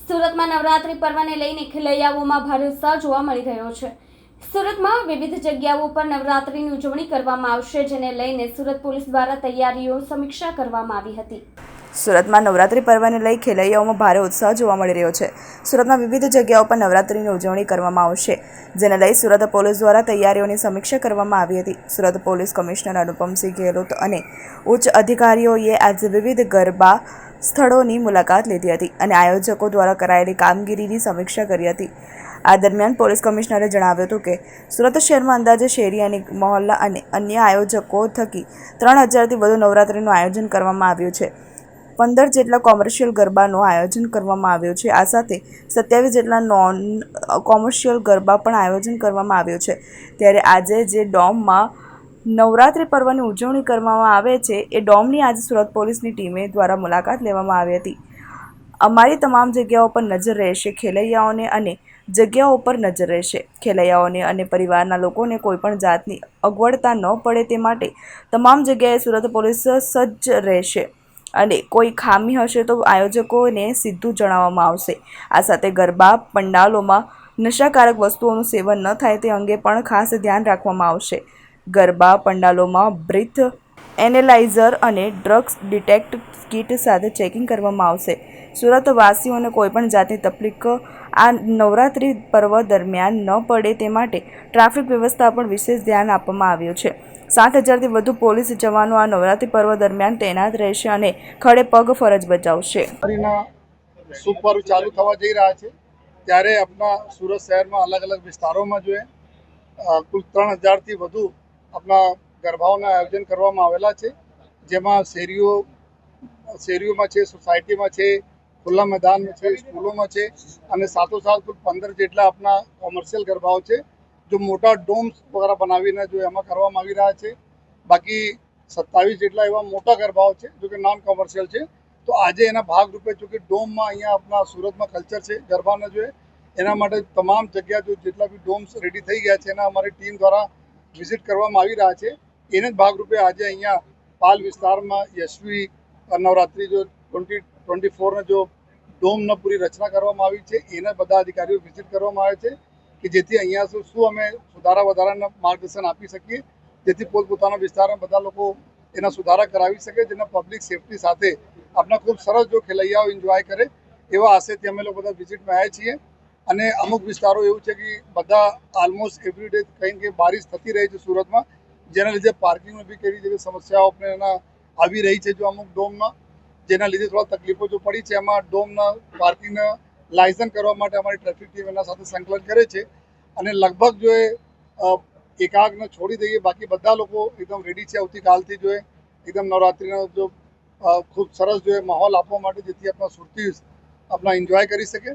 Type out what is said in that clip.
સુરતમાં નવરાત્રી પર્વને લઈને ખેલૈયાઓમાં ભારે ઉત્સાહ જોવા મળી રહ્યો છે। સુરતમાં વિવિધ જગ્યાઓ પર નવરાત્રીની ઉજવણી કરવામાં આવશે, જેને લઈને સુરત પોલીસ દ્વારા તૈયારીઓ સમીક્ષા કરવામાં આવી હતી। સુરતમાં નવરાત્રી પર્વને લઈ ખેલૈયાઓમાં ભારે ઉત્સાહ જોવા મળી રહ્યો છે। સુરતમાં વિવિધ જગ્યાઓ પર નવરાત્રીની ઉજવણી કરવામાં આવશે, જેને લઈ સુરત પોલીસ દ્વારા તૈયારીઓની સમીક્ષા કરવામાં આવી હતી। સુરત પોલીસ કમિશનર અનુપમસિંહ ગેહલોત અને ઉચ્ચ અધિકારીઓએ આજે વિવિધ ગરબા સ્થળોની મુલાકાત લીધી હતી અને આયોજકો દ્વારા કરાયેલી કામગીરીની સમીક્ષા કરી હતી। આ દરમિયાન પોલીસ કમિશનરે જણાવ્યું હતું કે સુરત શહેરમાં અંદાજે શેરી અને મહોલ્લા અને અન્ય આયોજકો થકી 3000થી વધુ નવરાત્રીનું આયોજન કરવામાં આવ્યું છે। 15 જેટલા કોમર્શિયલ ગરબાનું આયોજન કરવામાં આવ્યું છે। આ સાથે 27 જેટલા નોન કોમર્શિયલ ગરબા પણ આયોજન કરવામાં આવ્યું છે। ત્યારે આજે જે ડોમમાં નવરાત્રી પર્વની ઉજવણી કરવામાં આવે છે, એ ડોમની આજે સુરત પોલીસની ટીમે દ્વારા મુલાકાત લેવામાં આવી હતી। અમારી તમામ જગ્યાઓ પર નજર રહેશે, ખેલૈયાઓને અને જગ્યાઓ પર નજર રહેશે। ખેલૈયાઓને અને પરિવારના લોકોને કોઈપણ જાતની અગવડતા ન પડે તે માટે તમામ જગ્યાએ સુરત પોલીસ સજ્જ રહેશે અને કોઈ ખામી હશે તો આયોજકોને સીધું જણાવવામાં આવશે। આ સાથે ગરબા પંડાલોમાં નશાકારક વસ્તુઓનું સેવન ન થાય તે અંગે પણ ખાસ ધ્યાન રાખવામાં આવશે। ગરબા પંડાલોમાં બ્રીથ એનેલાઇઝર અને ડ્રગ્સ ડિટેક્ટ કિટ સાથે ચેકિંગ કરવામાં આવશે। સુરતવાસીઓને કોઈપણ જાતની તકલીફ આ નવરાત્રી પર્વ દરમિયાન ન પડે તે માટે ટ્રાફિક વ્યવસ્થા પર વિશેષ ધ્યાન આપવામાં આવ્યું છે। 7000થી વધુ પોલીસ જવાનો આ નવરાત્રી પર્વ દરમિયાન તૈનાત રહેશે અને ખડે પગ ફરજ બજાવશે। શુભ પર્વ ચાલુ થવા જઈ રહ્યા છે, ત્યારે આપણા સુરત શહેરમાં અલગ અલગ વિસ્તારોમાં જો કુલ 3000થી વધુ આપણા ગરબાઓના આયોજન કરવામાં આવેલા છે, જેમાં શેરીઓમાં છે, સોસાયટીમાં છે, ખુલ્લા મેદાનમાં છે, સ્કૂલોમાં છે અને સાથોસાથ કુલ 15 જેટલા આપણા કોમર્શિયલ ગરબાઓ છે, જો મોટા ડોમ્સ વગેરે બનાવીને જો એમાં કરવામાં આવી રહ્યા છે। બાકી 27 જેટલા એવા મોટા ગરબાઓ છે જો કે નોન કોમર્શિયલ છે। તો આજે એના ભાગરૂપે જો કે ડોમમાં અહીંયા આપણા સુરતમાં કલ્ચર છે ગરબાના જોઈએ, એના માટે તમામ જગ્યા જો જેટલા બી ડોમ્સ રેડી થઈ ગયા છે એના અમારી ટીમ દ્વારા વિઝિટ કરવામાં આવી રહ્યા છે। એને જ ભાગરૂપે આજે અહીંયા પાલ વિસ્તારમાં યશવી નવરાત્રી જો 2024ને જો ડોમના પૂરી રચના કરવામાં આવી છે, એના બધા અધિકારીઓ વિઝિટ કરવામાં આવે છે કે જેથી અહીંયા શું અમે સુધારા વધારાના માર્ગદર્શન આપી શકીએ, જેથી પોતપોતાના વિસ્તારમાં બધા લોકો એના સુધારા કરાવી શકે, જેના પબ્લિક સેફટી સાથે આપણા ખૂબ સરસ જો ખેલૈયાઓ એન્જોય કરે એવા આશયથી અમે લોકો બધા વિઝિટમાં આવ્યા છીએ। અને અમુક વિસ્તારો એવું છે કે બધા ઓલમોસ્ટ એવરીડે કંઈ કે બારિશ થતી રહી છે સુરતમાં, જેના લીધે પાર્કિંગમાં બી કેવી જેવી સમસ્યાઓ આપણે એના આવી રહી છે જો અમુક ડોમમાં, જેના લીધે થોડા તકલીફો જો પડી છે। એમાં ડોમના પાર્કિંગના લાયસન્સ કરવા માટે અમારી ટ્રાફિક ટીમ એના સાથે સંકલન કરે છે અને લગભગ જો એકાગને છોડી દઈએ, બાકી બધા લોકો એકદમ રેડી છે આવતીકાલથી જો એકદમ નવરાત્રિનો જો ખૂબ સરસ જો માહોલ આપવા માટે, જેથી આપણા સુરતી આપણા એન્જોય કરી શકે।